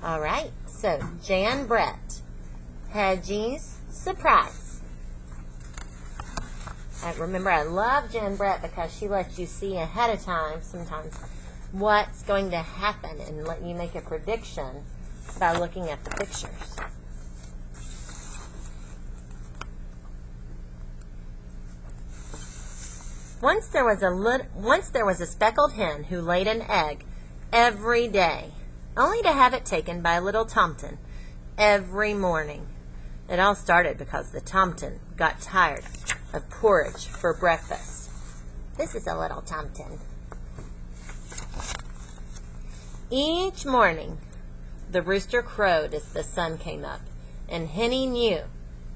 All right, so Jan Brett, Hedgie's surprise. Remember, I love Jan Brett because she lets you see ahead of time sometimes what's going to happen and let you make a prediction by looking at the pictures. Once there was a speckled hen who laid an egg every day, only to have it taken by a little tomten every morning. It all started because the tomten got tired of porridge for breakfast. This is a little tomten. Each morning, the rooster crowed as the sun came up, and Henny knew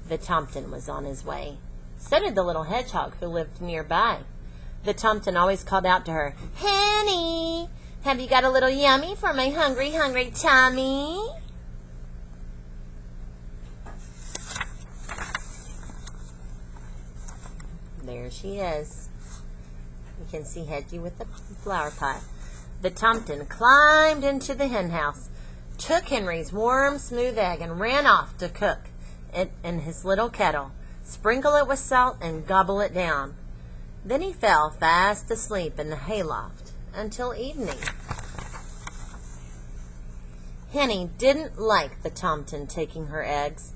the tomten was on his way. So did the little hedgehog who lived nearby. The tomten always called out to her, "Henny, have you got a little yummy for my hungry, hungry tummy?" There she is. You can see Hedgie with the flower pot. The tomten climbed into the hen house, took Henry's warm, smooth egg, and ran off to cook it in his little kettle, sprinkle it with salt, and gobble it down. Then he fell fast asleep in the hayloft until evening. Henny didn't like the tomten taking her eggs,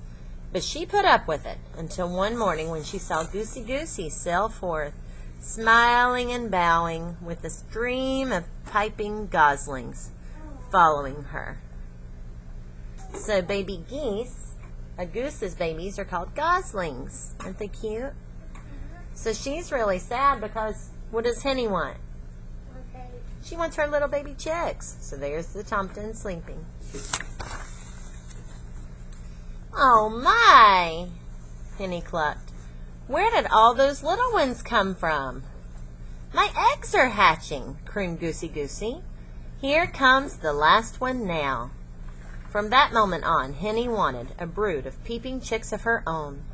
but she put up with it until one morning when she saw Goosey Goosey sail forth, smiling and bowing, with a stream of piping goslings following her. So baby geese, a goose's babies, are called goslings. Aren't they cute? So she's really sad because what does Henny want? She wants her little baby chicks. So there's the tomten sleeping. "Oh my," Henny clucked. "Where did all those little ones come from?" "My eggs are hatching," crooned Goosey Goosey. "Here comes the last one now." From that moment on, Henny wanted a brood of peeping chicks of her own.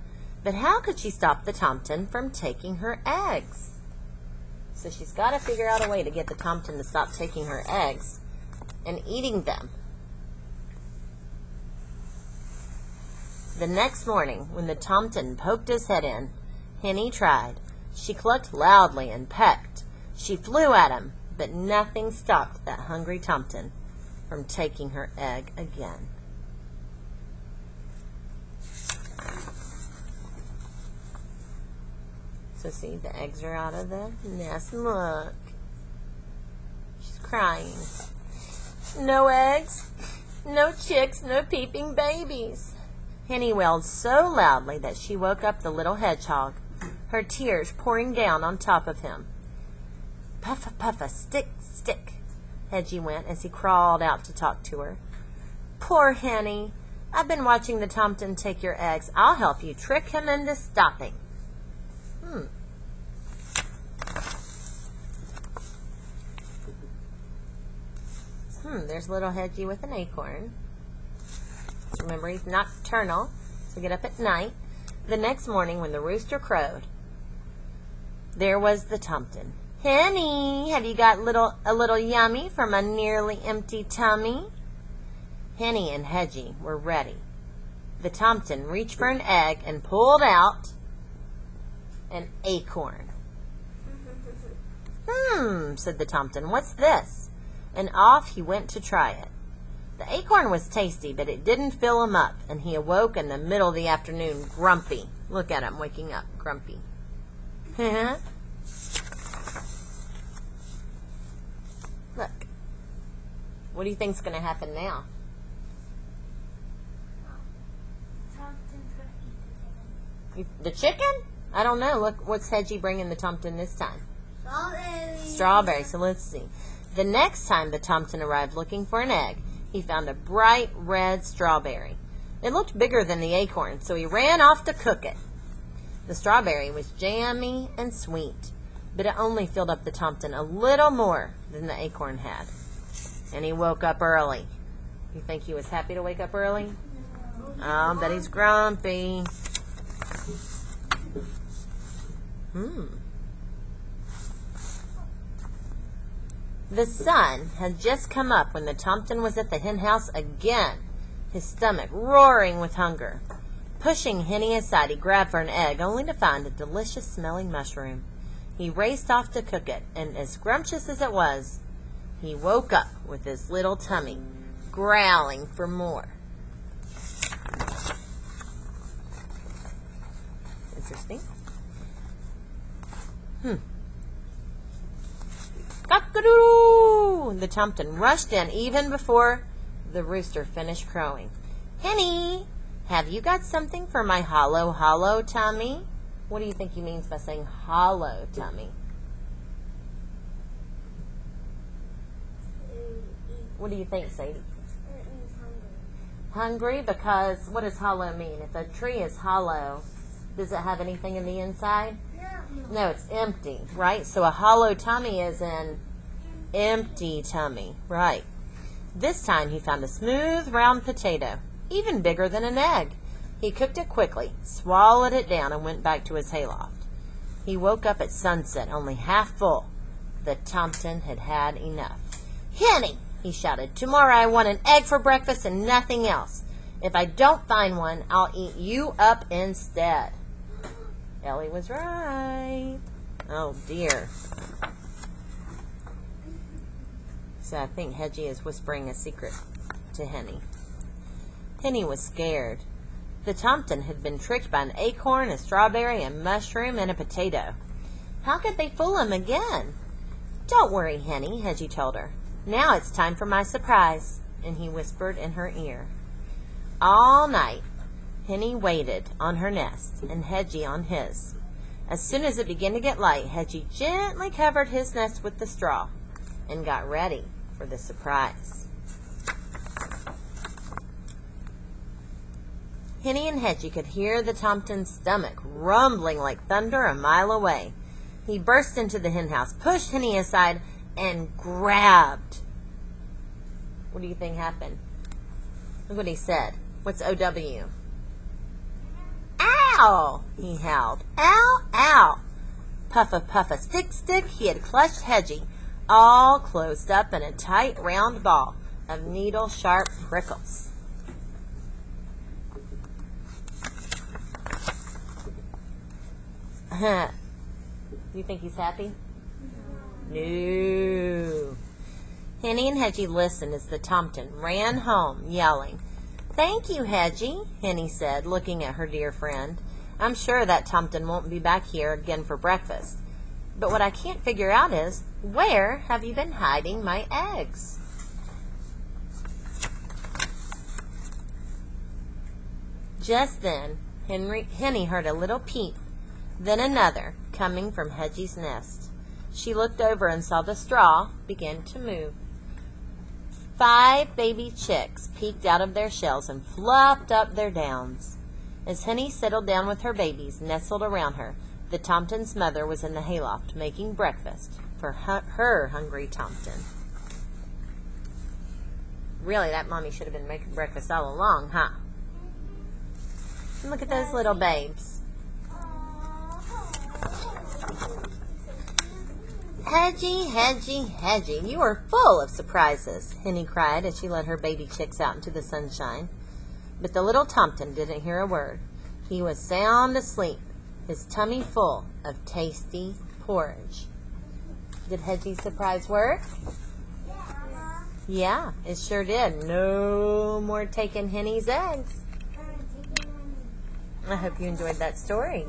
But how could she stop the tomten from taking her eggs? So she's got to figure out a way to get the tomten to stop taking her eggs and eating them. The next morning, when the tomten poked his head in, Henny tried. She clucked loudly and pecked. She flew at him, but nothing stopped that hungry tomten from taking her egg again. So see, the eggs are out of the nest. Look. She's crying. No eggs, no chicks, no peeping babies. Henny wailed so loudly that she woke up the little hedgehog, her tears pouring down on top of him. "Puffa, puffa, stick, stick," Hedgie went as he crawled out to talk to her. "Poor Henny. I've been watching the tomten take your eggs. I'll help you trick him into stopping." There's little Hedgie with an acorn. Remember, he's nocturnal, so get up at night. The next morning, when the rooster crowed, there was the tomten. "Henny, have you got a little yummy for my nearly empty tummy?" Henny and Hedgie were ready. The tomten reached for an egg and pulled out an acorn. Said the tomten. "What's this?" And off he went to try it. The acorn was tasty, but it didn't fill him up, and he awoke in the middle of the afternoon grumpy. Look at him waking up, grumpy. Look. What do you think's going to happen now? The chicken? I don't know. Look, what's Hedgie bringing the tomten this time? Strawberry. So let's see. The next time the tomten arrived looking for an egg, he found a bright red strawberry. It looked bigger than the acorn, so he ran off to cook it. The strawberry was jammy and sweet, but it only filled up the tomten a little more than the acorn had. And he woke up early. You think he was happy to wake up early? Oh, but he's grumpy. The sun had just come up when the Tomten was at the hen house again, his stomach roaring with hunger. Pushing Henny aside, he grabbed for an egg, only to find a delicious-smelling mushroom. He raced off to cook it, and as scrumptious as it was, he woke up with his little tummy growling for more. Interesting. Cock-a-doodle! The Tomten rushed in even before the rooster finished crowing. Henny, have you got something for my hollow tummy? What do you think he means by saying hollow tummy? What do you think, Sadie? It means Hungry, because what does hollow mean? If a tree is hollow, does it have anything in the inside? No, it's empty, right? So a hollow tummy is an empty tummy, right? This time he found a smooth, round potato, even bigger than an egg. He cooked it quickly, swallowed it down, and went back to his hayloft. He woke up at sunset, only half full. The Tomten had had enough. Henny, he shouted, tomorrow I want an egg for breakfast and nothing else. If I don't find one, I'll eat you up instead. Ellie was right. Oh, dear. So I think Hedgie is whispering a secret to Henny. Henny was scared. The Tomten had been tricked by an acorn, a strawberry, a mushroom, and a potato. How could they fool him again? Don't worry, Henny, Hedgie told her. Now it's time for my surprise, and he whispered in her ear. All night, Henny waited on her nest and Hedgie on his. As soon as it began to get light, Hedgie gently covered his nest with the straw and got ready for the surprise. Henny and Hedgie could hear the Tomten's stomach rumbling like thunder a mile away. He burst into the hen house, pushed Henny aside, and grabbed. What do you think happened? Look what he said. What's OW? Ow! He howled. Ow! Ow! Puffa, puffa, stick, stick, he had clutched Hedgie, all closed up in a tight round ball of needle-sharp prickles. You think he's happy? No. Henny and Hedgie listened as the Tomten ran home, yelling. Thank you, Hedgie, Henny said, looking at her dear friend. I'm sure that Tomten won't be back here again for breakfast. But what I can't figure out is, where have you been hiding my eggs? Just then, Henny heard a little peep, then another, coming from Hedgie's nest. She looked over and saw the straw begin to move. 5 baby chicks peeked out of their shells and flopped up their downs. As Henny settled down with her babies nestled around her, the Tomten's mother was in the hayloft making breakfast for her hungry Tomten. Really, that mommy should have been making breakfast all along, huh? And look at those little babes. Hedgie, Hedgie, Hedgie, you are full of surprises, Henny cried as she led her baby chicks out into the sunshine. But the little Tomten didn't hear a word. He was sound asleep, his tummy full of tasty porridge. Did Hedgie's surprise work? Yeah, it sure did. No more taking Henny's eggs. I hope you enjoyed that story.